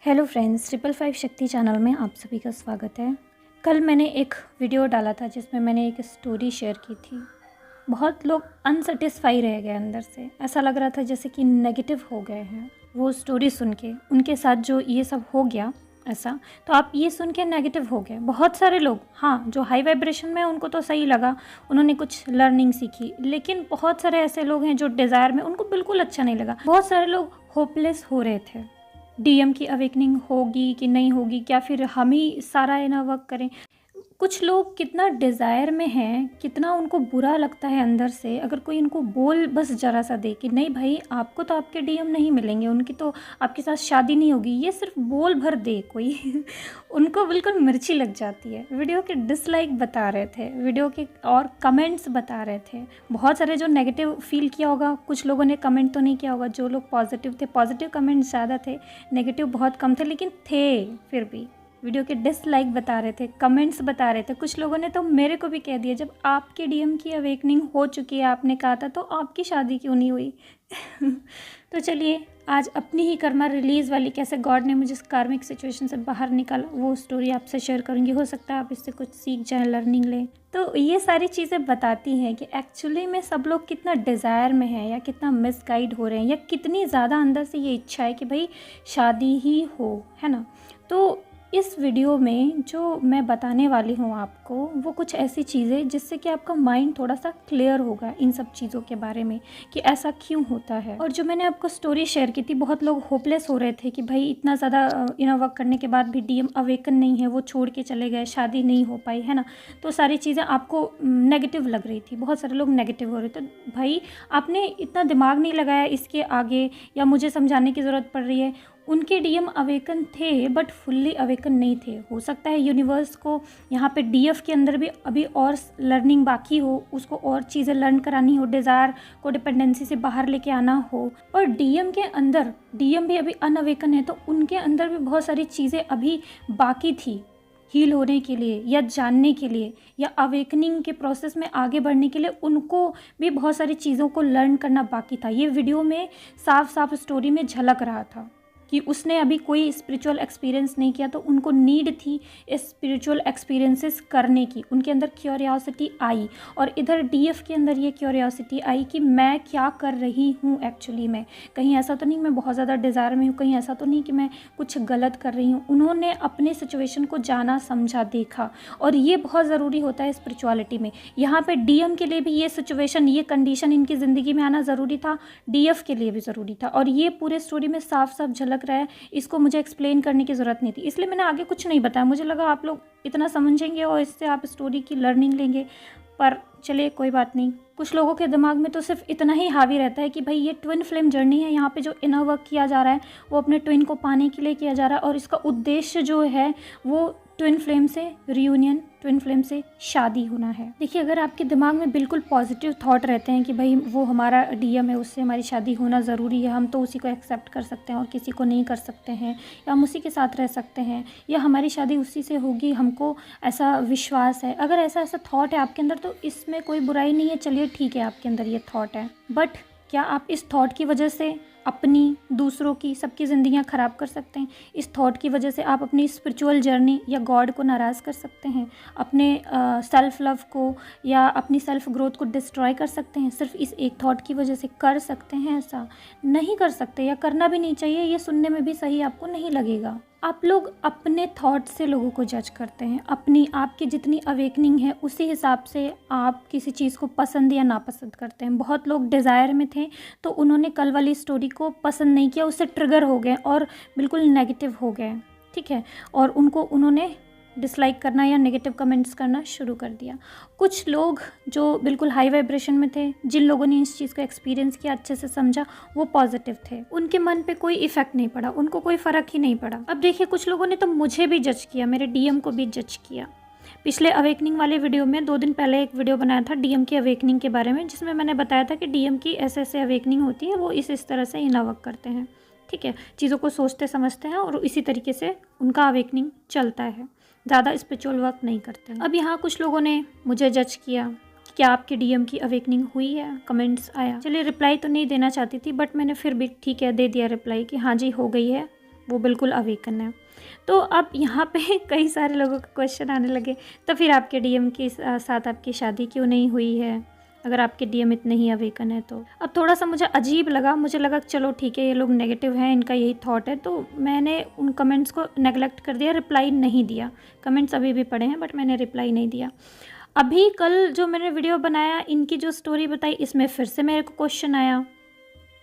Hello friends, 555 शक्ति channel में आप सभी का स्वागत है। कल मैंने एक वीडियो डाला था जिसमें मैंने एक स्टोरी शेयर की थी। बहुत लोग अनसेटिस्फाई रह गए अंदर से, ऐसा लग रहा था जैसे कि नेगेटिव हो गए हैं वो स्टोरी सुन के। उनके साथ जो ये सब हो गया ऐसा, तो आप ये सुन के नेगेटिव हो गए। बहुत सारे लोग, हाँ, जो हाई वाइब्रेशन में उनको तो सही लगा, उन्होंने कुछ लर्निंग सीखी, लेकिन बहुत सारे ऐसे लोग हैं जो डिज़ायर में, उनको बिल्कुल अच्छा नहीं लगा। बहुत सारे लोग होपलेस हो रहे थे, डीएम की अवेकनिंग होगी कि नहीं होगी, क्या फिर हम ही सारा इनर वर्क करें। कुछ लोग कितना डिज़ायर में हैं, कितना उनको बुरा लगता है अंदर से अगर कोई इनको बोल बस ज़रा सा दे कि नहीं भाई, आपको तो आपके डीएम नहीं मिलेंगे, उनकी तो आपके साथ शादी नहीं होगी, ये सिर्फ बोल भर दे कोई उनको बिल्कुल मिर्ची लग जाती है। वीडियो के डिसलाइक बता रहे थे, वीडियो के और कमेंट्स बता रहे थे। बहुत सारे जो नेगेटिव फील किया होगा, कुछ लोगों ने कमेंट तो नहीं किया होगा। जो लोग पॉजिटिव थे, पॉजिटिव कमेंट ज़्यादा थे, नेगेटिव बहुत कम थे, लेकिन थे फिर भी। वीडियो के डिसलाइक बता रहे थे, कमेंट्स बता रहे थे। कुछ लोगों ने तो मेरे को भी कह दिया, जब आपके डीएम की अवेकनिंग हो चुकी है, आपने कहा था, तो आपकी शादी क्यों नहीं हुई तो चलिए, आज अपनी ही कर्मा रिलीज़ वाली, कैसे गॉड ने मुझे इस कार्मिक सिचुएशन से बाहर निकाला, वो स्टोरी आपसे शेयर करूँगी। हो सकता है आप इससे कुछ सीख जाएं, लर्निंग लें। तो ये सारी चीज़ें बताती हैं कि एक्चुअली में सब लोग कितना डिज़ायर में हैं, या कितना मिसगाइड हो रहे हैं, या कितनी ज़्यादा अंदर से ये इच्छा है कि भाई शादी ही हो, है ना। तो इस वीडियो में जो मैं बताने वाली हूँ आपको, वो कुछ ऐसी चीज़ें जिससे कि आपका माइंड थोड़ा सा क्लियर होगा इन सब चीज़ों के बारे में कि ऐसा क्यों होता है। और जो मैंने आपको स्टोरी शेयर की थी, बहुत लोग होपलेस हो रहे थे कि भाई इतना ज़्यादा इनर वर्क करने के बाद भी डीएम अवेकन नहीं है, वो छोड़ के चले गए, शादी नहीं हो पाई, है ना। तो सारी चीज़ें आपको नेगेटिव लग रही थी, बहुत सारे लोग नेगेटिव हो रहे थे। भाई आपने इतना दिमाग नहीं लगाया इसके आगे, या मुझे समझाने की ज़रूरत पड़ रही है। उनके डीएम अवेकन थे बट फुल्ली अवेकन नहीं थे। हो सकता है यूनिवर्स को यहाँ पे डीएफ के अंदर भी अभी और लर्निंग बाकी हो, उसको और चीज़ें लर्न करानी हो, डिज़ायर को डिपेंडेंसी से बाहर लेके आना हो। पर डीएम के अंदर, डीएम भी अभी अनअवेकन है, तो उनके अंदर भी बहुत सारी चीज़ें अभी बाकी थी हील होने के लिए, या जानने के लिए, या अवेकनिंग के प्रोसेस में आगे बढ़ने के लिए। उनको भी बहुत सारी चीज़ों को लर्न करना बाकी था। ये वीडियो में साफ साफ स्टोरी में झलक रहा था कि उसने अभी कोई स्पिरिचुअल एक्सपीरियंस नहीं किया, तो उनको नीड थी स्पिरिचुअल एक्सपीरियंसेस करने की। उनके अंदर क्यूरियोसिटी आई, और इधर डीएफ के अंदर ये क्यूरियोसिटी आई कि मैं क्या कर रही हूँ एक्चुअली में। कहीं ऐसा तो नहीं मैं बहुत ज़्यादा डिज़ायर में हूँ, कहीं ऐसा तो नहीं कि मैं कुछ गलत कर रही हूँ। उन्होंने अपने सिचुएशन को जाना, समझा, देखा, और ये बहुत ज़रूरी होता है स्पिरिचुअलिटी में। यहाँ पर डीएम के लिए भी ये सिचुएशन, ये कंडीशन इनकी ज़िंदगी में आना ज़रूरी था, डीएफ के लिए भी ज़रूरी था। और ये पूरे स्टोरी में साफ साफ झलक रहा है, इसको मुझे एक्सप्लेन करने की ज़रूरत नहीं थी, इसलिए मैंने आगे कुछ नहीं बताया। मुझे लगा आप लोग इतना समझेंगे और इससे आप स्टोरी की लर्निंग लेंगे, पर चलिए कोई बात नहीं। कुछ लोगों के दिमाग में तो सिर्फ इतना ही हावी रहता है कि भाई ये ट्विन फ्लेम जर्नी है, यहाँ पे जो इनर वर्क किया जा रहा है वो अपने ट्विन को पाने के लिए किया जा रहा है, और इसका उद्देश्य जो है वो ट्विन फ्लेम से रियूनियन, ट्विन फ्लेम से शादी होना है। देखिए, अगर आपके दिमाग में बिल्कुल पॉजिटिव थॉट रहते हैं कि भाई वो हमारा डीएम है, उससे हमारी शादी होना ज़रूरी है, हम तो उसी को एक्सेप्ट कर सकते हैं और किसी को नहीं कर सकते हैं, या हम उसी के साथ रह सकते हैं, या हमारी शादी उसी से होगी, हमको ऐसा विश्वास है। अगर ऐसा थॉट है आपके अंदर, तो इसमें कोई बुराई नहीं है। चलिए ठीक है, आपके अंदर ये थॉट है, बट क्या आप इस थॉट की वजह से अपनी, दूसरों की, सबकी ज़िंदगियां ख़राब कर सकते हैं? इस थॉट की वजह से आप अपनी स्पिरिचुअल जर्नी या गॉड को नाराज़ कर सकते हैं, अपने सेल्फ लव को या अपनी सेल्फ ग्रोथ को डिस्ट्रॉय कर सकते हैं, सिर्फ इस एक थॉट की वजह से? कर सकते हैं? ऐसा नहीं कर सकते, या करना भी नहीं चाहिए। ये सुनने में भी सही आपको नहीं लगेगा। आप लोग अपने थॉट से लोगों को जज करते हैं। अपनी, आपकी जितनी अवेकनिंग है उसी हिसाब से आप किसी चीज़ को पसंद या नापसंद करते हैं। बहुत लोग डिज़ायर में थे, तो उन्होंने कल वाली स्टोरी को पसंद नहीं किया, उससे ट्रिगर हो गए और बिल्कुल नेगेटिव हो गए, ठीक है, और उन्होंने डिसलाइक करना या नेगेटिव कमेंट्स करना शुरू कर दिया। कुछ लोग जो बिल्कुल हाई वाइब्रेशन में थे, जिन लोगों ने इस चीज़ को एक्सपीरियंस किया, अच्छे से समझा, वो पॉजिटिव थे, उनके मन पे कोई इफेक्ट नहीं पड़ा, उनको कोई फ़र्क ही नहीं पड़ा। अब देखिए, कुछ लोगों ने तो मुझे भी जज किया, मेरे डीएम को भी जज किया। पिछले अवेकनिंग वाले वीडियो में 2 दिन पहले एक वीडियो बनाया था डीएम की अवेकनिंग के बारे में, जिसमें मैंने बताया था कि डीएम की ऐसे अवेकनिंग होती है, वो इस तरह से इनर वर्क करते हैं, ठीक है, चीज़ों को सोचते समझते हैं और इसी तरीके से उनका अवेकनिंग चलता है, ज़्यादा स्पिरिचुअल वर्क नहीं करते हैं। अब यहाँ कुछ लोगों ने मुझे जज किया, क्या आपके डीएम की अवेकनिंग हुई है? कमेंट्स आया। चलिए, रिप्लाई तो नहीं देना चाहती थी, बट मैंने फिर भी ठीक है दे दिया रिप्लाई कि हाँ जी हो गई है, वो बिल्कुल अवेकन है। तो अब यहाँ पे कई सारे लोगों के क्वेश्चन आने लगे, तो फिर आपके डीएम के साथ आपकी शादी क्यों नहीं हुई है अगर आपके डीएम इतने ही अवेकन है? तो अब थोड़ा सा मुझे अजीब लगा, मुझे लगा चलो ठीक है, ये लोग नेगेटिव हैं, इनका यही थॉट है, तो मैंने उन कमेंट्स को नेगलेक्ट कर दिया, रिप्लाई नहीं दिया। कमेंट्स अभी भी पड़े हैं बट मैंने रिप्लाई नहीं दिया। अभी कल जो मैंने वीडियो बनाया, इनकी जो स्टोरी बताई, इसमें फिर से मेरे को क्वेश्चन आया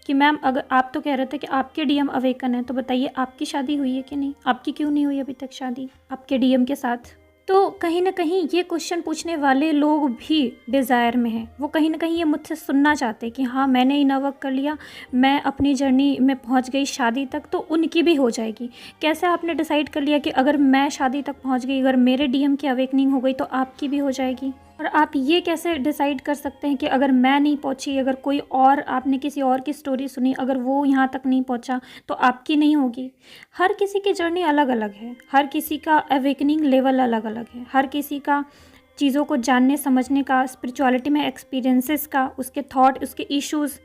कि मैम अगर आप तो कह रहे थे कि आपके डीएम अवेकन है, तो बताइए आपकी शादी हुई है कि नहीं? आपकी क्यों नहीं हुई अभी तक शादी आपके डीएम के साथ? तो कहीं ना कहीं ये क्वेश्चन पूछने वाले लोग भी डिज़ायर में हैं। वो कहीं ना कहीं ये मुझसे सुनना चाहते कि हाँ मैंने इनर वर्क कर लिया, मैं अपनी जर्नी में पहुंच गई शादी तक, तो उनकी भी हो जाएगी। कैसे आपने डिसाइड कर लिया कि अगर मैं शादी तक पहुंच गई, अगर मेरे डीएम की अवेकनिंग हो गई तो आपकी भी हो जाएगी? और आप ये कैसे डिसाइड कर सकते हैं कि अगर मैं नहीं पहुंची, अगर कोई और, आपने किसी और की स्टोरी सुनी, अगर वो यहाँ तक नहीं पहुंचा तो आपकी नहीं होगी? हर किसी की जर्नी अलग अलग है, हर किसी का अवेकनिंग लेवल अलग अलग है, हर किसी का चीज़ों को जानने समझने का, स्पिरिचुअलिटी में एक्सपीरियंसेस का, उसके थॉट, उसके इश्यूज़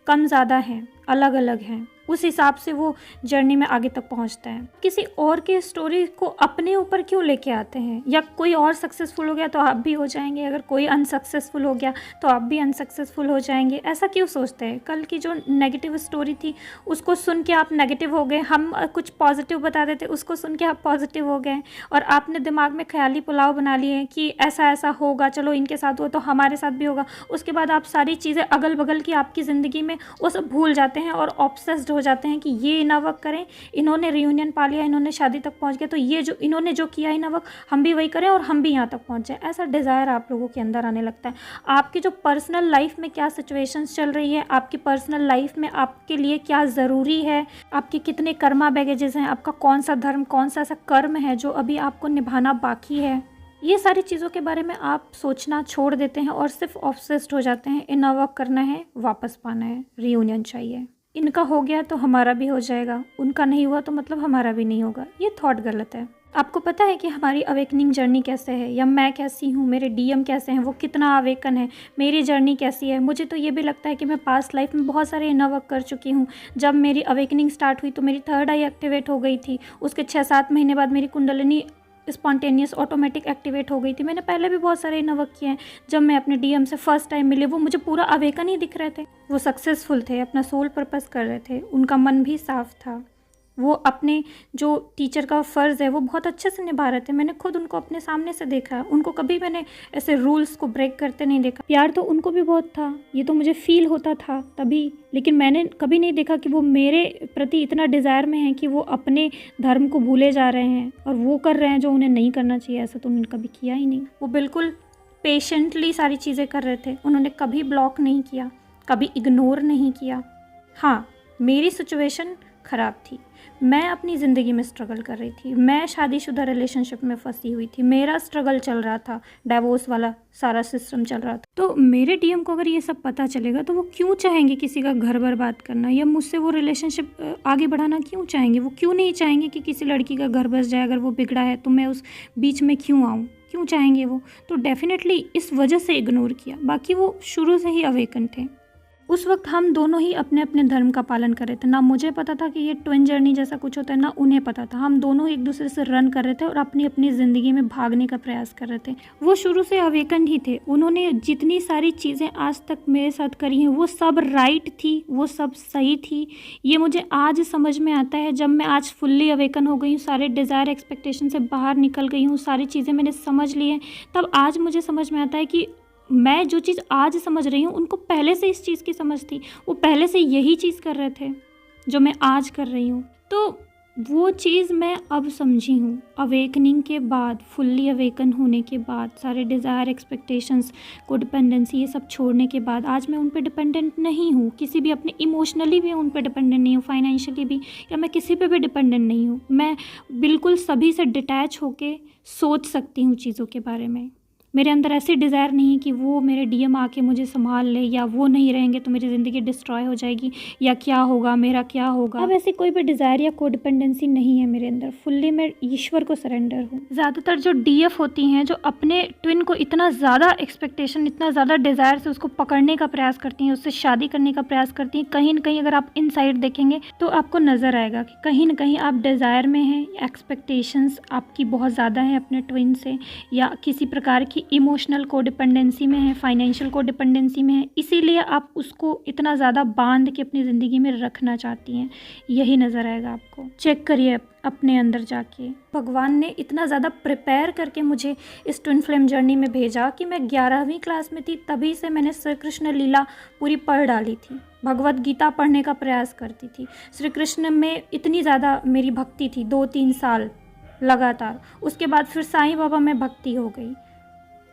कम ज़्यादा हैं, अलग अलग हैं। उस हिसाब से वो जर्नी में आगे तक पहुंचता है। किसी और के स्टोरी को अपने ऊपर क्यों लेके आते हैं? या कोई और सक्सेसफुल हो गया तो आप भी हो जाएंगे, अगर कोई अनसक्सेसफुल हो गया तो आप भी अनसक्सेसफुल हो जाएंगे, ऐसा क्यों सोचते हैं? कल की जो नेगेटिव स्टोरी थी उसको सुन के आप नेगेटिव हो गए, हम कुछ पॉजिटिव बता देते उसको सुन के आप पॉजिटिव हो गए, और आपने दिमाग में ख्याली पुलाव बना लिए कि ऐसा ऐसा होगा, चलो इनके साथ हुआ तो हमारे साथ भी होगा। उसके बाद आप सारी चीज़ें अगल बगल की आपकी ज़िंदगी में वो सब भूल जाते हैं और ऑब्सेस्ड हो जाते हैं कि ये इनर वर्क करें, इन्होंने रियूनियन पा लिया, इन्होंने शादी तक पहुंच गए, तो ये जो इन्होंने जो किया इनर वर्क हम भी वही करें और हम भी यहाँ तक पहुंच जाए। ऐसा डिज़ायर आप लोगों के अंदर आने लगता है। आपकी जो पर्सनल लाइफ में क्या सिचुएशंस चल रही है, आपकी पर्सनल लाइफ में आपके लिए क्या ज़रूरी है, आपके कितने कर्मा बैगेजेस हैं, आपका कौन सा धर्म, कौन सा ऐसा कर्म है जो अभी आपको निभाना बाकी है, ये सारी चीज़ों के बारे में आप सोचना छोड़ देते हैं और सिर्फ ऑब्सेस्ड हो जाते हैं। इनर वर्क करना है, वापस पाना है, रियूनियन चाहिए, इनका हो गया तो हमारा भी हो जाएगा, उनका नहीं हुआ तो मतलब हमारा भी नहीं होगा। ये थॉट गलत है। आपको पता है कि हमारी अवेकनिंग जर्नी कैसे है, या मैं कैसी हूँ, मेरे डीएम कैसे हैं, वो कितना अवेकन है, मेरी जर्नी कैसी है? मुझे तो ये भी लगता है कि मैं पास्ट लाइफ में बहुत सारे इनर वर्क कर चुकी हूँ। जब मेरी अवेकनिंग स्टार्ट हुई तो मेरी थर्ड आई एक्टिवेट हो गई थी, उसके 6-7 महीने बाद मेरी कुंडलिनी स्पॉन्टेनियस ऑटोमेटिक एक्टिवेट हो गई थी। मैंने पहले भी बहुत सारे इनर वर्क किए हैं। जब मैं अपने डीएम से फर्स्ट टाइम मिली, वो मुझे पूरा अवेकन ही दिख रहे थे, वो सक्सेसफुल थे, अपना सोल पर्पस कर रहे थे, उनका मन भी साफ था, वो अपने जो टीचर का फ़र्ज़ है वो बहुत अच्छे से निभा रहे थे। मैंने खुद उनको अपने सामने से देखा है, उनको कभी मैंने ऐसे रूल्स को ब्रेक करते नहीं देखा। प्यार तो उनको भी बहुत था, ये तो मुझे फील होता था तभी, लेकिन मैंने कभी नहीं देखा कि वो मेरे प्रति इतना डिज़ायर में है कि वो अपने धर्म को भूले जा रहे हैं और वो कर रहे हैं जो उन्हें नहीं करना चाहिए। ऐसा तो उन्होंने कभी किया ही नहीं। वो बिल्कुल पेशेंटली सारी चीज़ें कर रहे थे, उन्होंने कभी ब्लॉक नहीं किया, कभी इग्नोर नहीं किया। हाँ, मेरी सिचुएशन ख़राब थी, मैं अपनी ज़िंदगी में स्ट्रगल कर रही थी, मैं शादीशुदा रिलेशनशिप में फंसी हुई थी, मेरा स्ट्रगल चल रहा था, डाइवोर्स वाला सारा सिस्टम चल रहा था। तो मेरे डीएम को अगर ये सब पता चलेगा तो वो क्यों चाहेंगे किसी का घर बर्बाद करना, या मुझसे वो रिलेशनशिप आगे बढ़ाना क्यों चाहेंगे? वो क्यों नहीं चाहेंगे कि किसी लड़की का घर बस जाए? अगर वो बिगड़ा है तो मैं उस बीच में क्यों आऊँ? क्यों चाहेंगे वो? तो डेफिनेटली इस वजह से इग्नोर किया, बाकी वो शुरू से ही अवेकन थे। उस वक्त हम दोनों ही अपने अपने धर्म का पालन कर रहे थे। ना मुझे पता था कि ये ट्विन जर्नी जैसा कुछ होता है, ना उन्हें पता था। हम दोनों एक दूसरे से रन कर रहे थे और अपनी अपनी ज़िंदगी में भागने का प्रयास कर रहे थे। वो शुरू से अवेकन ही थे। उन्होंने जितनी सारी चीज़ें आज तक मेरे साथ करी हैं वो सब राइट थी, वो सब सही थी। ये मुझे आज समझ में आता है, जब मैं आज फुल्ली अवेकन हो गई हूँ, सारे डिज़ायर एक्सपेक्टेशन से बाहर निकल गई हूँ, सारी चीज़ें मैंने समझ ली हैं, तब आज मुझे समझ में आता है कि मैं जो चीज़ आज समझ रही हूँ उनको पहले से इस चीज़ की समझ थी। वो पहले से यही चीज़ कर रहे थे जो मैं आज कर रही हूँ। तो वो चीज़ मैं अब समझी हूँ अवेकनिंग के बाद, फुल्ली अवेकन होने के बाद, सारे डिज़ायर एक्सपेक्टेशंस को डिपेंडेंसी ये सब छोड़ने के बाद आज मैं उन पे डिपेंडेंट नहीं हूँ। किसी भी अपने इमोशनली भी उन पे डिपेंडेंट नहीं हूँ, फाइनेंशियली भी, या मैं किसी पे भी डिपेंडेंट नहीं हूँ। मैं बिल्कुल सभी से डिटैच होके सोच सकती हूँ चीज़ों के बारे में। मेरे अंदर ऐसी डिज़ायर नहीं है कि वो मेरे डीएम आके मुझे संभाल ले, या वो नहीं रहेंगे तो मेरी ज़िंदगी डिस्ट्रॉय हो जाएगी, या क्या होगा, मेरा क्या होगा। अब ऐसी कोई भी डिज़ायर या कोडिपेंडेंसी नहीं है मेरे अंदर। फुल्ली मैं ईश्वर को सरेंडर हूँ। ज़्यादातर जो डीएफ होती हैं, जो अपने ट्विन को इतना ज़्यादा एक्सपेक्टेशन, इतना ज़्यादा डिज़ायर से उसको पकड़ने का प्रयास करती हैं, उससे शादी करने का प्रयास करती हैं, कहीं ना कहीं अगर आप इनसाइड देखेंगे तो आपको नज़र आएगा कि कहीं ना कहीं आप डिज़ायर में हैं, एक्सपेक्टेशंस आपकी बहुत ज़्यादा हैं अपने ट्विन से, या किसी प्रकार की इमोशनल कोडिपेंडेंसी में है, फाइनेंशियल कोडिपेंडेंसी में है, इसीलिए आप उसको इतना ज़्यादा बांध के अपनी ज़िंदगी में रखना चाहती हैं। यही नज़र आएगा आपको। चेक करिए अपने अंदर जाके। भगवान ने इतना ज़्यादा प्रिपेयर करके मुझे इस ट्विन फ्लेम जर्नी में भेजा कि मैं 11वीं क्लास में थी तभी से मैंने श्री कृष्ण लीला पूरी पढ़ डाली थी, भगवत गीता पढ़ने का प्रयास करती थी। श्री कृष्ण में इतनी ज़्यादा मेरी भक्ति थी 2-3 साल लगातार। उसके बाद फिर साईं बाबा में भक्ति हो गई।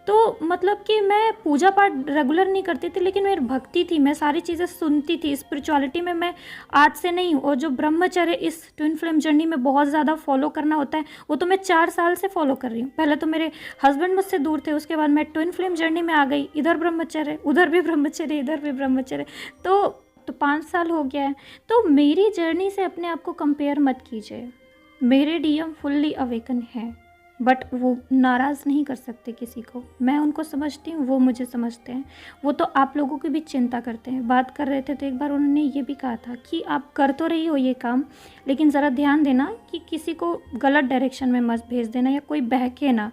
तो मतलब कि मैं पूजा पाठ रेगुलर नहीं करती थी, लेकिन मेरी भक्ति थी, मैं सारी चीज़ें सुनती थी। स्पिरिचुअलिटी में मैं आज से नहीं हूँ, और जो ब्रह्मचर्य इस ट्विन फ्लेम जर्नी में बहुत ज़्यादा फॉलो करना होता है वो तो मैं 4 साल से फॉलो कर रही हूँ। पहले तो मेरे हस्बैंड मुझसे दूर थे, उसके बाद मैं ट्विन फ्लेम जर्नी में आ गई। इधर ब्रह्मचर्य, उधर भी ब्रह्मचर्य, इधर भी ब्रह्मचर्य, तो 5 साल हो गया है। तो मेरी जर्नी से अपने आप को कंपेयर मत कीजिए। मेरे डीएम फुल्ली अवेकन है, बट वो नाराज़ नहीं कर सकते किसी को। मैं उनको समझती हूँ, वो मुझे समझते हैं। वो तो आप लोगों की भी चिंता करते हैं। बात कर रहे थे तो एक बार उन्होंने ये भी कहा था कि आप कर तो रही हो ये काम, लेकिन ज़रा ध्यान देना कि किसी को गलत डायरेक्शन में मत भेज देना, या कोई बहके ना।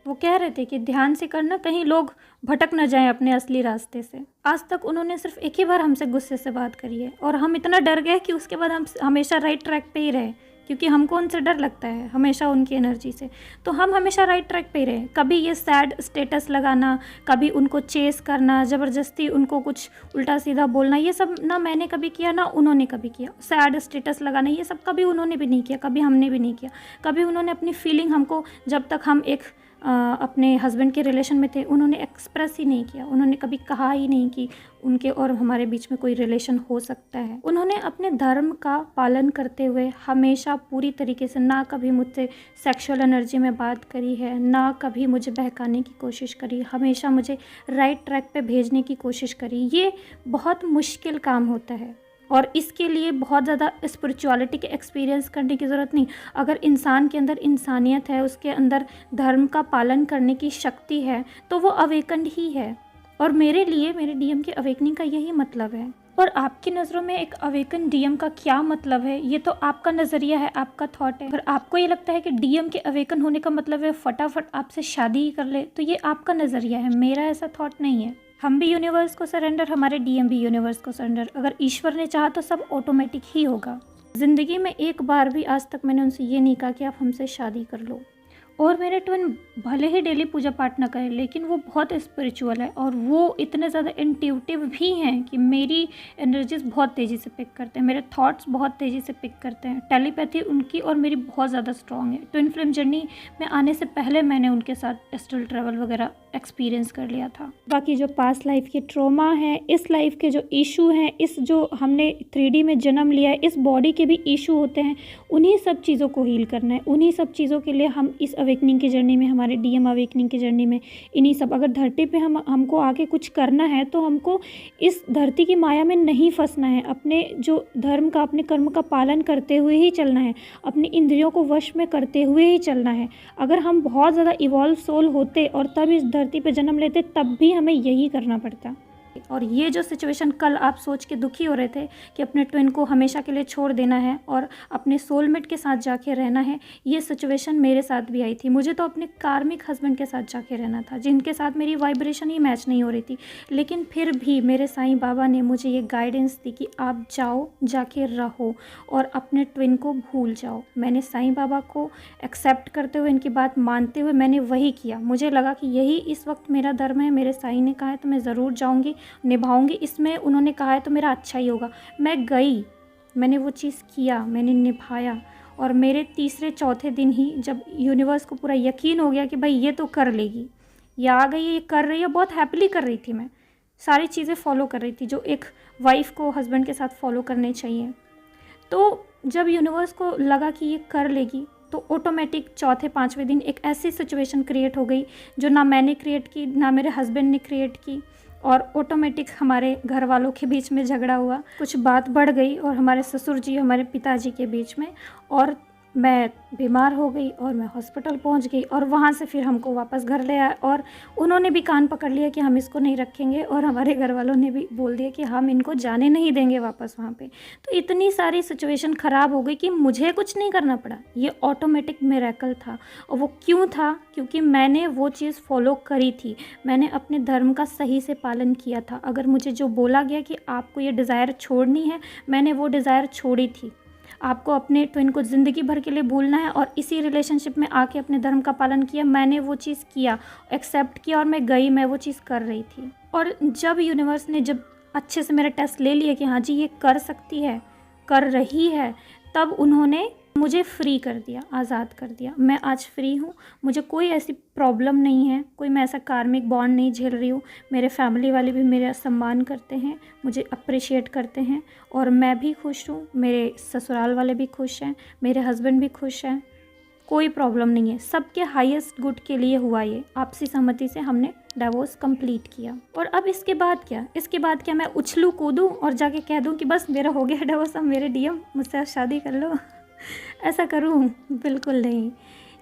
वो कह रहे थे कि ध्यान से करना, कहीं लोग भटक न जाएं अपने असली रास्ते से। आज तक उन्होंने सिर्फ एक ही बार हमसे गुस्से से बात करी है, और हम इतना डर गए कि उसके बाद हम हमेशा राइट ट्रैक पे ही रहे, क्योंकि हमको उनसे डर लगता है हमेशा, उनकी एनर्जी से। तो हम हमेशा राइट ट्रैक पे ही रहे। कभी ये सैड स्टेटस लगाना, कभी उनको चेस करना, ज़बरदस्ती उनको कुछ उल्टा सीधा बोलना, ये सब ना मैंने कभी किया ना उन्होंने कभी किया। सैड स्टेटस लगाना ये सब कभी उन्होंने भी नहीं किया, कभी हमने भी नहीं किया। कभी उन्होंने अपनी फीलिंग हमको, जब तक हम एक अपने हस्बैंड के रिलेशन में थे, उन्होंने एक्सप्रेस ही नहीं किया। उन्होंने कभी कहा ही नहीं कि उनके और हमारे बीच में कोई रिलेशन हो सकता है। उन्होंने अपने धर्म का पालन करते हुए हमेशा पूरी तरीके से, ना कभी मुझसे सेक्सुअल एनर्जी में बात करी है, ना कभी मुझे बहकाने की कोशिश करी, हमेशा मुझे राइट ट्रैक पे भेजने की कोशिश करी। ये बहुत मुश्किल काम होता है, और इसके लिए बहुत ज़्यादा स्पिरिचुअलिटी के एक्सपीरियंस करने की ज़रूरत नहीं। अगर इंसान के अंदर इंसानियत है, उसके अंदर धर्म का पालन करने की शक्ति है, तो वो अवेकन्ड ही है। और मेरे लिए, मेरे डीएम के अवेकनिंग का यही मतलब है। और आपकी नज़रों में एक अवेकन डीएम का क्या मतलब है, ये तो आपका नज़रिया है, आपका थॉट है। अगर आपको ये लगता है कि डीएम के अवेकन होने का मतलब है फटाफट आपसे शादी ही कर ले, तो ये आपका नज़रिया है, मेरा ऐसा थॉट नहीं है। हम भी यूनिवर्स को सरेंडर, हमारे डीएम भी यूनिवर्स को सरेंडर। अगर ईश्वर ने चाहा तो सब ऑटोमेटिक ही होगा। ज़िंदगी में एक बार भी आज तक मैंने उनसे ये नहीं कहा कि आप हमसे शादी कर लो। और मेरे ट्विन भले ही डेली पूजा पाठ ना करें, लेकिन वो बहुत स्पिरिचुअल है, और वो इतने ज़्यादा इंट्यूटिव भी हैं कि मेरी एनर्जीज़ बहुत तेज़ी से पिक करते हैं, मेरे थॉट्स बहुत तेज़ी से पिक करते हैं। टेलीपैथी उनकी और मेरी बहुत ज़्यादा स्ट्रॉन्ग है। ट्विन फ्लेम जर्नी में आने से पहले मैंने उनके साथ एस्ट्रल ट्रैवल वगैरह एक्सपीरियंस कर लिया था। बाकी जो पास्ट लाइफ के ट्रॉमा है, इस लाइफ के जो इशू हैं, इस जो हमने 3D में जन्म लिया है, इस बॉडी के भी इशू होते हैं, उन्हीं सब चीज़ों को हील करना है। उन्हीं सब चीज़ों के लिए हम इस अवेकनिंग की जर्नी में, हमारे डीएम अवेकनिंग की जर्नी में, इन्हीं सब, अगर धरती पे हमको आके कुछ करना है तो हमको इस धरती की माया में नहीं फंसना है। अपने जो धर्म का, अपने कर्म का पालन करते हुए ही चलना है, अपनी इंद्रियों को वश में करते हुए ही चलना है। अगर हम बहुत ज़्यादा इवॉल्व सोल होते और तब इस धरती पे जन्म लेते, तब भी हमें यही करना पड़ता। और ये जो सिचुएशन कल आप सोच के दुखी हो रहे थे कि अपने ट्विन को हमेशा के लिए छोड़ देना है और अपने सोलमेट के साथ जाके रहना है, ये सिचुएशन मेरे साथ भी आई थी। मुझे तो अपने कार्मिक हस्बैंड के साथ जाके रहना था, जिनके साथ मेरी वाइब्रेशन ही मैच नहीं हो रही थी। लेकिन फिर भी मेरे साईं बाबा ने मुझे ये गाइडेंस दी कि आप जाओ, जाके रहो और अपने ट्विन को भूल जाओ। मैंने साईं बाबा को एक्सेप्ट करते हुए, इनकी बात मानते हुए मैंने वही किया। मुझे लगा कि यही इस वक्त मेरा धर्म है, मेरे साईं ने कहा है तो मैं ज़रूर जाऊँगी, निभाऊंगी, इसमें उन्होंने कहा है तो मेरा अच्छा ही होगा। मैं गई, मैंने वो चीज़ किया, मैंने निभाया। और मेरे तीसरे चौथे दिन ही जब यूनिवर्स को पूरा यकीन हो गया कि भाई ये तो कर लेगी, ये आ गई है, ये कर रही है, बहुत हैप्पीली कर रही थी, मैं सारी चीज़ें फॉलो कर रही थी जो एक वाइफ को हस्बैंड के साथ फॉलो करने चाहिए। तो जब यूनिवर्स को लगा कि ये कर लेगी, तो ऑटोमेटिक चौथे पाँचवें दिन एक ऐसी सिचुएशन क्रिएट हो गई जो ना मैंने क्रिएट की, ना मेरे हस्बैंड ने क्रिएट की, और ऑटोमेटिक हमारे घर वालों के बीच में झगड़ा हुआ, कुछ बात बढ़ गई और हमारे ससुर जी हमारे पिताजी के बीच में, और मैं बीमार हो गई और मैं हॉस्पिटल पहुंच गई, और वहाँ से फिर हमको वापस घर ले आए, और उन्होंने भी कान पकड़ लिया कि हम इसको नहीं रखेंगे, और हमारे घर वालों ने भी बोल दिया कि हम इनको जाने नहीं देंगे वापस वहाँ पे। तो इतनी सारी सिचुएशन ख़राब हो गई कि मुझे कुछ नहीं करना पड़ा, ये ऑटोमेटिक मिरेकल था। और वो क्यों था? क्योंकि मैंने वो चीज़ फॉलो करी थी, मैंने अपने धर्म का सही से पालन किया था। अगर मुझे जो बोला गया कि आपको ये डिज़ायर छोड़नी है, मैंने वो डिज़ायर छोड़ी थी। आपको अपने ट्विन को ज़िंदगी भर के लिए भूलना है और इसी रिलेशनशिप में आके अपने धर्म का पालन किया, मैंने वो चीज़ किया, एक्सेप्ट किया, और मैं गई, मैं वो चीज़ कर रही थी। और जब यूनिवर्स ने जब अच्छे से मेरा टेस्ट ले लिया कि हाँ जी ये कर सकती है, कर रही है, तब उन्होंने मुझे फ्री कर दिया, आज़ाद कर दिया। मैं आज फ्री हूँ, मुझे कोई ऐसी प्रॉब्लम नहीं है, कोई मैं ऐसा कार्मिक बॉन्ड नहीं झेल रही हूँ। मेरे फैमिली वाले भी मेरा सम्मान करते हैं, मुझे अप्रिशिएट करते हैं, और मैं भी खुश हूँ, मेरे ससुराल वाले भी खुश हैं, मेरे हस्बैंड भी खुश हैं, कोई प्रॉब्लम नहीं है। सबके हाईएस्ट गुड के लिए हुआ ये, आपसी सहमति से हमने डिवोर्स कंप्लीट किया। और अब इसके बाद क्या? इसके बाद क्या मैं उछलूँ कूदूँ और जाके कह दूँ कि बस मेरा हो गया डिवोर्स, अब मेरे डीएम मुझसे शादी कर लो? ऐसा करूँ? बिल्कुल नहीं।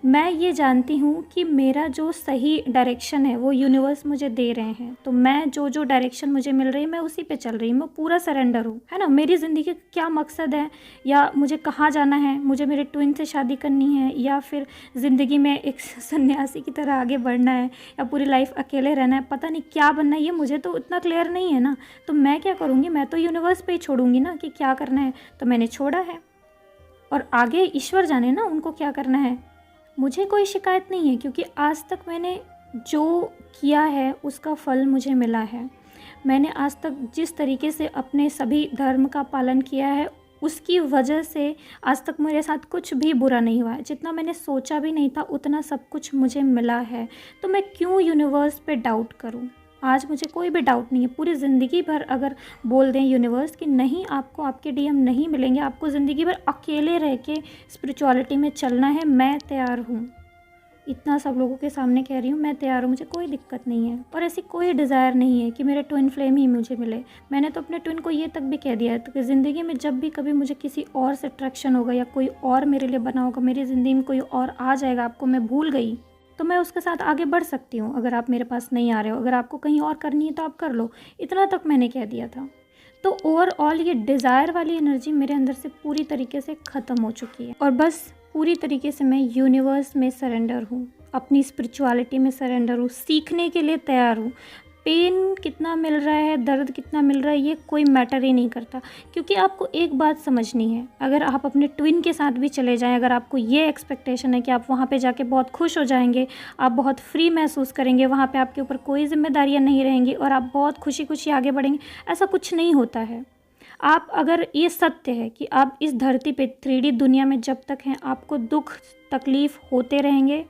मैं ये जानती हूँ कि मेरा जो सही डायरेक्शन है वो यूनिवर्स मुझे दे रहे हैं, तो मैं जो जो डायरेक्शन मुझे मिल रही है मैं उसी पे चल रही हूँ, मैं पूरा सरेंडर हूँ, है ना। मेरी ज़िंदगी का क्या मकसद है, या मुझे कहाँ जाना है, मुझे मेरे ट्विन से शादी करनी है, या फिर ज़िंदगी में एक सन्यासी की तरह आगे बढ़ना है, या पूरी लाइफ अकेले रहना है, पता नहीं क्या बनना है, ये मुझे तो उतना क्लियर नहीं है ना। तो मैं क्या करूँगी? मैं तो यूनिवर्स पे ही छोड़ूंगी ना कि क्या करना है। तो मैंने छोड़ा है, और आगे ईश्वर जाने ना उनको क्या करना है। मुझे कोई शिकायत नहीं है, क्योंकि आज तक मैंने जो किया है उसका फल मुझे मिला है। मैंने आज तक जिस तरीके से अपने सभी धर्म का पालन किया है, उसकी वजह से आज तक मेरे साथ कुछ भी बुरा नहीं हुआ है। जितना मैंने सोचा भी नहीं था उतना सब कुछ मुझे मिला है। तो मैं क्यों यूनिवर्स पे डाउट करूं? आज मुझे कोई भी डाउट नहीं है। पूरी ज़िंदगी भर अगर बोल दें यूनिवर्स कि नहीं, आपको आपके डीएम नहीं मिलेंगे, आपको ज़िंदगी भर अकेले रह के स्पिरिचुअलिटी में चलना है, मैं तैयार हूँ। इतना सब लोगों के सामने कह रही हूँ, मैं तैयार हूँ, मुझे कोई दिक्कत नहीं है। और ऐसी कोई डिज़ायर नहीं है कि मेरे ट्विन फ्लेम ही मुझे मिले। मैंने तो अपने ट्विन को ये तक भी कह दिया है कि ज़िंदगी में जब भी कभी मुझे किसी और से अट्रैक्शन होगा, या कोई और मेरे लिए बना होगा, मेरी ज़िंदगी में कोई और आ जाएगा, आपको मैं भूल गई, तो मैं उसके साथ आगे बढ़ सकती हूँ। अगर आप मेरे पास नहीं आ रहे हो, अगर आपको कहीं और करनी है तो आप कर लो, इतना तक मैंने कह दिया था। तो ओवरऑल ये डिज़ायर वाली एनर्जी मेरे अंदर से पूरी तरीके से ख़त्म हो चुकी है, और बस पूरी तरीके से मैं यूनिवर्स में सरेंडर हूँ, अपनी स्पिरिचुअलिटी में सरेंडर हूँ, सीखने के लिए तैयार हूँ। पेन कितना मिल रहा है, दर्द कितना मिल रहा है, ये कोई मैटर ही नहीं करता। क्योंकि आपको एक बात समझनी है, अगर आप अपने ट्विन के साथ भी चले जाएं, अगर आपको ये एक्सपेक्टेशन है कि आप वहाँ पे जाके बहुत खुश हो जाएंगे, आप बहुत फ्री महसूस करेंगे, वहाँ पे आपके ऊपर कोई जिम्मेदारियाँ नहीं रहेंगी और आप बहुत खुशी खुशी आगे बढ़ेंगे, ऐसा कुछ नहीं होता है। आप अगर ये सत्य है कि आप इस धरती पे 3D दुनिया में जब तक हैं, आपको दुख तकलीफ़ होते रहेंगे,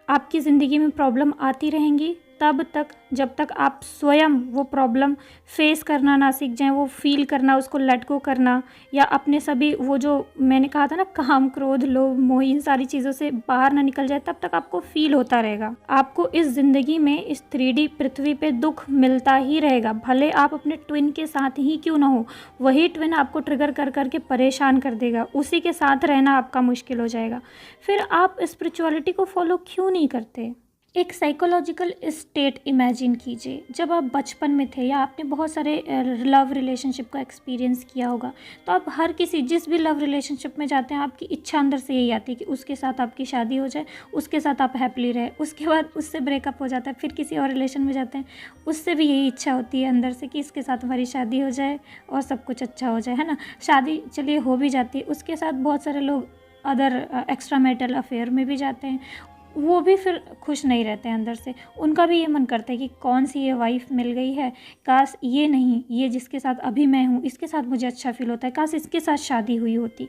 आपकी ज़िंदगी में प्रॉब्लम आती रहेंगी, तब तक जब तक आप स्वयं वो प्रॉब्लम फेस करना ना सीख जाएं, वो फील करना, उसको लेट गो करना, या अपने सभी वो जो मैंने कहा था ना, काम क्रोध लोभ मोह, इन सारी चीज़ों से बाहर ना निकल जाए, तब तक आपको फील होता रहेगा। आपको इस ज़िंदगी में, इस 3D पृथ्वी पे दुख मिलता ही रहेगा, भले आप अपने ट्विन के साथ ही क्यों ना हो। वही ट्विन आपको ट्रिगर कर करके परेशान कर देगा, उसी के साथ रहना आपका मुश्किल हो जाएगा। फिर आप स्पिरिचुअलिटी को फॉलो क्यों नहीं करते? एक साइकोलॉजिकल स्टेट इमेजिन कीजिए, जब आप बचपन में थे, या आपने बहुत सारे लव रिलेशनशिप का एक्सपीरियंस किया होगा, तो आप हर किसी जिस भी लव रिलेशनशिप में जाते हैं, आपकी इच्छा अंदर से यही आती है कि उसके साथ आपकी शादी हो जाए, उसके साथ आप हैप्पीली रहे। उसके बाद उससे ब्रेकअप हो जाता है, फिर किसी और रिलेशन में जाते हैं, उससे भी यही इच्छा होती है अंदर से कि इसके साथ हमारी शादी हो जाए और सब कुछ अच्छा हो जाए, है ना। शादी चलिए हो भी जाती है, उसके साथ बहुत सारे लोग अदर एक्स्ट्रा मैरिटल अफेयर में भी जाते हैं, वो भी फिर खुश नहीं रहते हैं अंदर से। उनका भी ये मन करता है कि कौन सी ये वाइफ मिल गई है, काश ये नहीं, ये जिसके साथ अभी मैं हूँ इसके साथ मुझे अच्छा फील होता है, काश इसके साथ शादी हुई होती।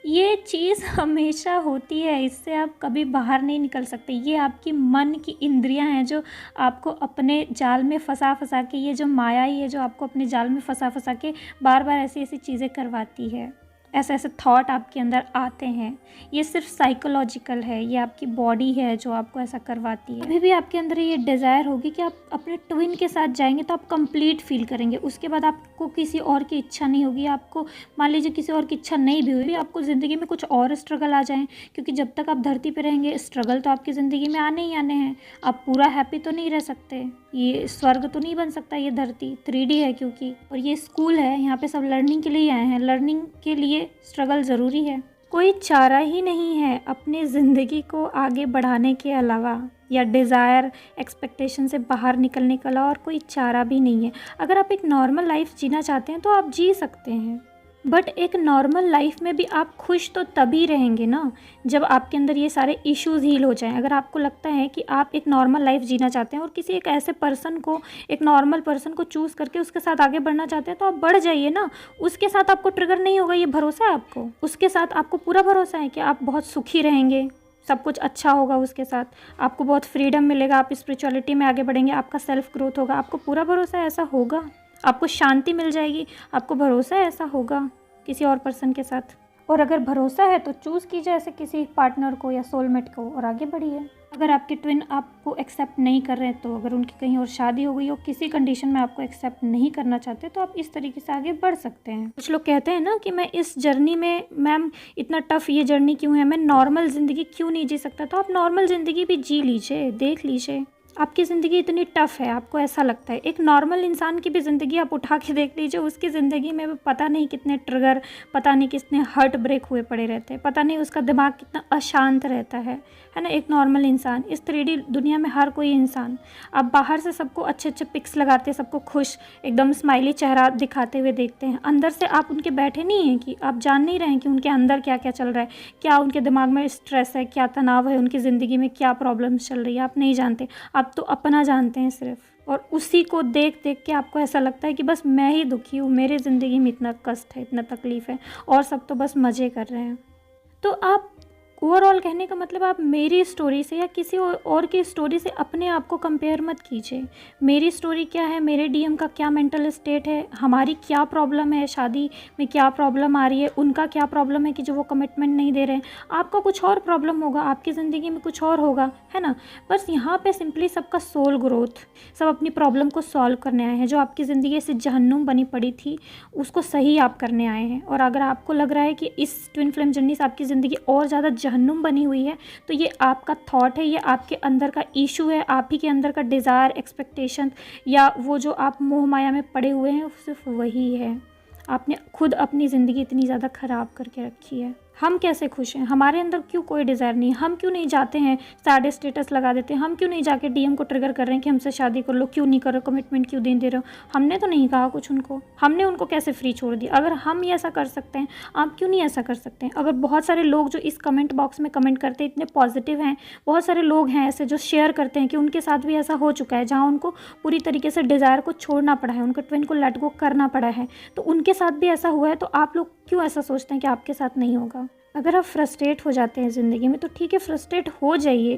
ये चीज़ हमेशा होती है, इससे आप कभी बाहर नहीं निकल सकते। ये आपकी मन की इंद्रियां हैं जो आपको अपने जाल में फंसा फंसा के, ये जो माया ही है जो आपको अपने जाल में फंसा फंसा के बार बार ऐसी ऐसी चीज़ें करवाती है। ऐसे ऐसे थॉट आपके अंदर आते हैं, ये सिर्फ साइकोलॉजिकल है, ये आपकी बॉडी है जो आपको ऐसा करवाती है। अभी भी आपके अंदर ये डिज़ायर होगी कि आप अपने ट्विन के साथ जाएंगे तो आप कंप्लीट फील करेंगे, उसके बाद आपको किसी और की इच्छा नहीं होगी। आपको मान लीजिए किसी और की इच्छा नहीं भी हुई, आपको ज़िंदगी में कुछ और स्ट्रगल आ जाएँ, क्योंकि जब तक आप धरती पर रहेंगे स्ट्रगल तो आपकी ज़िंदगी में आने ही आने हैं। आप पूरा हैप्पी तो नहीं रह सकते, ये स्वर्ग तो नहीं बन सकता, ये धरती 3D है क्योंकि, और ये स्कूल है, यहाँ पे सब लर्निंग के लिए आए हैं, लर्निंग के लिए स्ट्रगल ज़रूरी है। कोई चारा ही नहीं है अपनी ज़िंदगी को आगे बढ़ाने के अलावा, या डिज़ायर एक्सपेक्टेशन से बाहर निकलने के अलावा और कोई चारा भी नहीं है। अगर आप एक नॉर्मल लाइफ जीना चाहते हैं तो आप जी सकते हैं, बट एक नॉर्मल लाइफ में भी आप खुश तो तभी रहेंगे ना जब आपके अंदर ये सारे इश्यूज़ हील हो जाएं। अगर आपको लगता है कि आप एक नॉर्मल लाइफ जीना चाहते हैं और किसी एक ऐसे पर्सन को, एक नॉर्मल पर्सन को चूज़ करके उसके साथ आगे बढ़ना चाहते हैं, तो आप बढ़ जाइए ना। उसके साथ आपको ट्रिगर नहीं होगा, ये भरोसा है आपको। उसके साथ आपको पूरा भरोसा है कि आप बहुत सुखी रहेंगे, सब कुछ अच्छा होगा उसके साथ, आपको बहुत फ्रीडम मिलेगा, आप स्पिरिचुअलिटी में आगे बढ़ेंगे, आपका सेल्फ ग्रोथ होगा। आपको पूरा भरोसा है ऐसा होगा, आपको शांति मिल जाएगी, आपको भरोसा है ऐसा होगा किसी और पर्सन के साथ। और अगर भरोसा है तो चूज़ कीजिए ऐसे किसी पार्टनर को या सोलमेट को और आगे बढ़िए। अगर आपके ट्विन आपको एक्सेप्ट नहीं कर रहे हैं, तो अगर उनकी कहीं और शादी हो गई हो, किसी कंडीशन में आपको एक्सेप्ट नहीं करना चाहते, तो आप इस तरीके से आगे बढ़ सकते हैं। कुछ लोग कहते हैं ना कि मैं इस जर्नी में, मैम इतना टफ ये जर्नी क्यों है, मैं नॉर्मल ज़िंदगी क्यों नहीं जी सकता। तो आप नॉर्मल ज़िंदगी भी जी लीजिए, देख लीजिए। आपकी ज़िंदगी इतनी टफ़ है, आपको ऐसा लगता है, एक नॉर्मल इंसान की भी ज़िंदगी आप उठा के देख लीजिए, उसकी ज़िंदगी में पता नहीं कितने ट्रिगर, पता नहीं कितने हार्ट ब्रेक हुए पड़े रहते हैं, पता नहीं उसका दिमाग कितना अशांत रहता है ना। एक नॉर्मल इंसान, इस 3D दुनिया में हर कोई इंसान, आप बाहर से सबको अच्छे अच्छे पिक्स लगाते, सबको खुश एकदम स्माइली चेहरा दिखाते हुए देखते हैं, अंदर से आप उनके बैठे नहीं हैं, कि आप जान नहीं रहे हैं कि उनके अंदर क्या क्या चल रहा है, क्या उनके दिमाग में स्ट्रेस है, क्या तनाव है, उनकी ज़िंदगी में क्या प्रॉब्लम्स चल रही है, आप नहीं जानते। आप तो अपना जानते हैं सिर्फ, और उसी को देख देख के आपको ऐसा लगता है कि बस मैं ही दुखी हूँ, मेरी ज़िंदगी में इतना कष्ट है, इतना तकलीफ़ है, और सब तो बस मज़े कर रहे हैं। तो आप ओवरऑल कहने का मतलब, आप मेरी स्टोरी से या किसी और की स्टोरी से अपने आप को कंपेयर मत कीजिए। मेरी स्टोरी क्या है, मेरे डीएम का क्या मेंटल स्टेट है, हमारी क्या प्रॉब्लम है, शादी में क्या प्रॉब्लम आ रही है, उनका क्या प्रॉब्लम है कि जो वो कमिटमेंट नहीं दे रहे हैं, आपका कुछ और प्रॉब्लम होगा, आपकी ज़िंदगी में कुछ और होगा, है ना। बस यहाँ पर सिंपली सबका सोल ग्रोथ, सब अपनी प्रॉब्लम को सॉल्व करने आए हैं। जो आपकी ज़िंदगी से जहन्नुम बनी पड़ी थी उसको सही आप करने आए हैं। और अगर आपको लग रहा है कि इस ट्विन फ्लेम जर्नी से आपकी ज़िंदगी और ज़्यादा जहन्नुम बनी हुई है, तो ये आपका थॉट है, ये आपके अंदर का इशू है, आप ही के अंदर का डिज़ायर, एक्सपेक्टेशन, या वो जो आप मोह माया में पड़े हुए हैं, सिर्फ वही है। आपने खुद अपनी ज़िंदगी इतनी ज़्यादा ख़राब करके रखी है। हम कैसे खुश हैं, हमारे अंदर क्यों कोई डिज़ायर नहीं, हम क्यों नहीं जाते हैं सैड स्टेटस लगा देते हैं, हम क्यों नहीं जाके डीएम को ट्रिगर कर रहे हैं कि हमसे शादी कर लो, क्यों नहीं कर रहे, कमिटमेंट क्यों दे रहे हो। हमने तो नहीं कहा कुछ उनको, हमने उनको कैसे फ्री छोड़ दिया। अगर हम ये ऐसा कर सकते हैं, आप क्यों नहीं ऐसा कर सकते हैं। अगर बहुत सारे लोग जो इस कमेंट बॉक्स में कमेंट करते हैं इतने पॉजिटिव हैं, बहुत सारे लोग हैं ऐसे जो शेयर करते हैं कि उनके साथ भी ऐसा हो चुका है, जहाँ उनको पूरी तरीके से डिज़ायर को छोड़ना पड़ा है, उनके ट्विन को लेट गो करना पड़ा है, तो उनके साथ भी ऐसा हुआ है। तो आप लोग क्यों ऐसा सोचते हैं कि आपके साथ नहीं होगा। अगर आप फ्रस्ट्रेट हो जाते हैं ज़िंदगी में तो ठीक है, फ्रस्ट्रेट हो जाइए,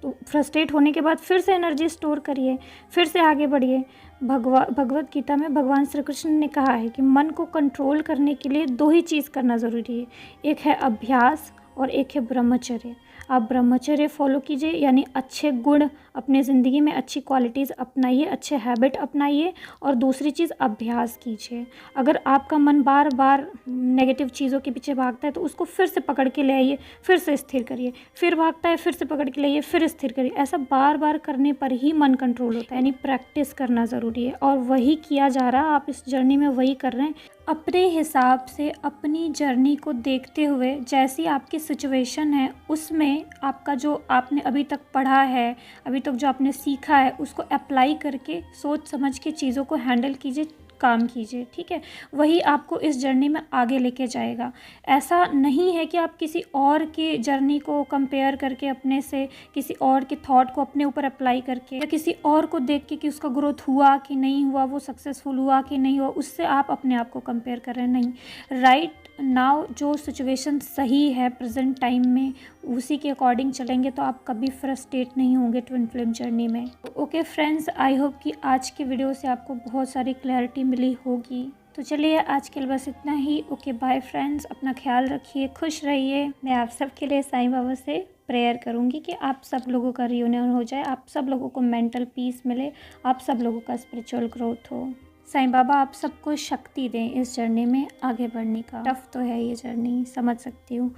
तो फ्रस्ट्रेट होने के बाद फिर से एनर्जी स्टोर करिए, फिर से आगे बढ़िए। भगवत गीता में भगवान श्री कृष्ण ने कहा है कि मन को कंट्रोल करने के लिए 2 ही चीज़ करना ज़रूरी है, एक है अभ्यास और एक है ब्रह्मचर्य। आप ब्रह्मचर्य फॉलो कीजिए, यानी अच्छे गुण अपने ज़िंदगी में, अच्छी क्वालिटीज़ अपनाइए, अच्छे हैबिट अपनाइए, और दूसरी चीज़ अभ्यास कीजिए। अगर आपका मन बार बार नेगेटिव चीज़ों के पीछे भागता है तो उसको फिर से पकड़ के ले आइए, फिर से स्थिर करिए, फिर भागता है फिर से पकड़ के ले आइए, फिर स्थिर करिए। ऐसा बार बार करने पर ही मन कंट्रोल होता है, यानी प्रैक्टिस करना ज़रूरी है, और वही किया जा रहा है। आप इस जर्नी में वही कर रहे हैं, अपने हिसाब से अपनी जर्नी को देखते हुए, जैसी आपकी सिचुएशन है उसमें आपका जो आपने अभी तक पढ़ा है, अभी तक जो आपने सीखा है, उसको अप्लाई करके सोच समझ के चीज़ों को हैंडल कीजिए, काम कीजिए, ठीक है। वही आपको इस जर्नी में आगे लेके जाएगा। ऐसा नहीं है कि आप किसी और के जर्नी को कंपेयर करके, अपने से किसी और के थॉट को अपने ऊपर अप्लाई करके, या किसी और को देख के कि उसका ग्रोथ हुआ कि नहीं हुआ, वो सक्सेसफुल हुआ कि नहीं हुआ, उससे आप अपने आप को कंपेयर कर रहे हैं। नहीं, राइट नाउ जो सिचुएशन सही है प्रेजेंट टाइम में, उसी के अकॉर्डिंग चलेंगे तो आप कभी फ्रस्ट्रेट नहीं होंगे ट्विन फ्लेम जर्नी में। ओके फ्रेंड्स, आई होप कि आज की वीडियो से आपको बहुत सारी क्लैरिटी मिली होगी। तो तो चलिए आज के लिए बस इतना ही। ओके बाय फ्रेंड्स, अपना ख्याल रखिए, खुश रहिए। मैं आप सब के लिए साईं बाबा से प्रेयर करूँगी कि आप सब लोगों का रियूनियन हो जाए, आप सब लोगों को मेंटल पीस मिले, आप सब लोगों का स्पिरिचुअल ग्रोथ हो। साईं बाबा आप सबको शक्ति दें इस जर्नी में आगे बढ़ने का। टफ तो है ये जर्नी, समझ सकती हूँ।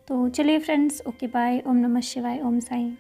तो चलिए फ्रेंड्स, ओके बाय। ओम नमः शिवाय, ओम साईं।